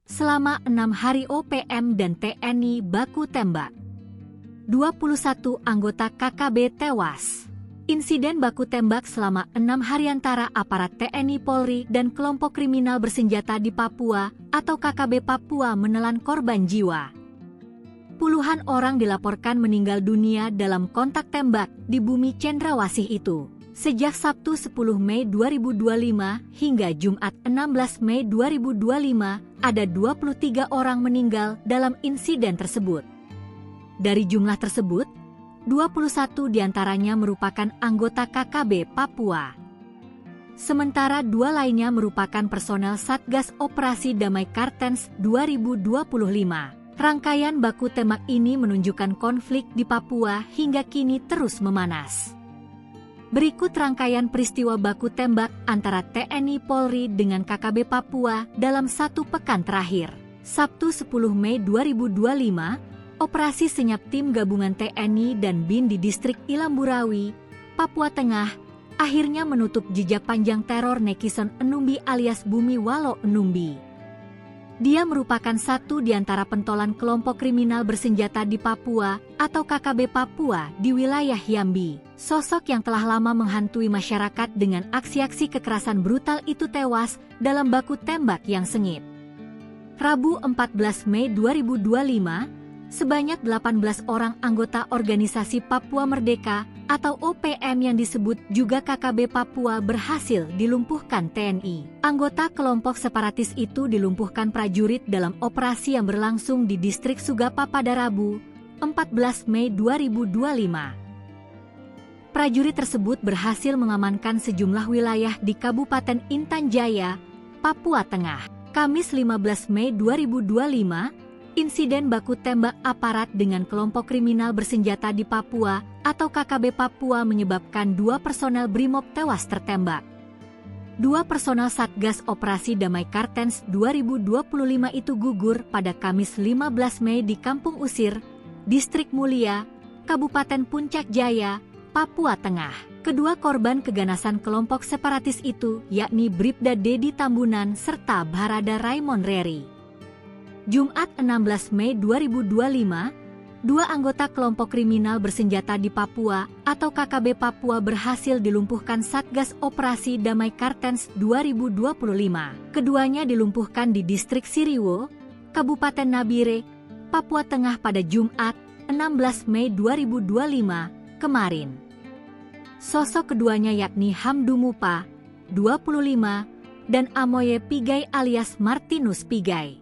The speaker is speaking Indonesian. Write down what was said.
Selama 6 hari OPM dan TNI baku tembak. 21 anggota KKB tewas. Insiden baku tembak selama 6 hari antara aparat TNI Polri dan kelompok kriminal bersenjata di Papua atau KKB Papua menelan korban jiwa. Puluhan orang dilaporkan meninggal dunia dalam kontak tembak di bumi Cendrawasih itu. Sejak Sabtu 10 Mei 2025 hingga Jumat 16 Mei 2025, ada 23 orang meninggal dalam insiden tersebut. Dari jumlah tersebut, 21 diantaranya merupakan anggota KKB Papua. Sementara 2 lainnya merupakan personel Satgas Operasi Damai Kartens 2025. Rangkaian baku tembak ini menunjukkan konflik di Papua hingga kini terus memanas. Berikut rangkaian peristiwa baku tembak antara TNI Polri dengan KKB Papua dalam 1 pekan terakhir. Sabtu 10 Mei 2025, operasi senyap tim gabungan TNI dan BIN di distrik Ilamburawi, Papua Tengah, akhirnya menutup jejak panjang teror Nekison Enumbi alias Bumi Walo Enumbi. Dia merupakan satu di antara pentolan kelompok kriminal bersenjata di Papua atau KKB Papua di wilayah Yambi. Sosok yang telah lama menghantui masyarakat dengan aksi-aksi kekerasan brutal itu tewas dalam baku tembak yang sengit. Rabu 14 Mei 2025, sebanyak 18 orang anggota organisasi Papua Merdeka atau OPM yang disebut juga KKB Papua berhasil dilumpuhkan TNI. Anggota kelompok separatis itu dilumpuhkan prajurit dalam operasi yang berlangsung di distrik Sugapa pada Rabu, 14 Mei 2025. Prajurit tersebut berhasil mengamankan sejumlah wilayah di Kabupaten Intan Jaya, Papua Tengah. Kamis 15 Mei 2025, insiden baku tembak aparat dengan kelompok kriminal bersenjata di Papua atau KKB Papua menyebabkan 2 personel Brimob tewas tertembak. 2 personel Satgas Operasi Damai Kartens 2025 itu gugur pada Kamis 15 Mei di Kampung Usir, Distrik Mulia, Kabupaten Puncak Jaya, Papua Tengah. Kedua korban keganasan kelompok separatis itu yakni Bribda Dedi Tambunan serta Barada Raymond Reri. Jumat 16 Mei 2025, 2 anggota kelompok kriminal bersenjata di Papua atau KKB Papua berhasil dilumpuhkan Satgas Operasi Damai Kartens 2025. Keduanya dilumpuhkan di distrik Siriwo, Kabupaten Nabire, Papua Tengah pada Jumat 16 Mei 2025 kemarin. Sosok keduanya yakni Hamdu Mupa, 25, dan Amoye Pigai alias Martinus Pigai,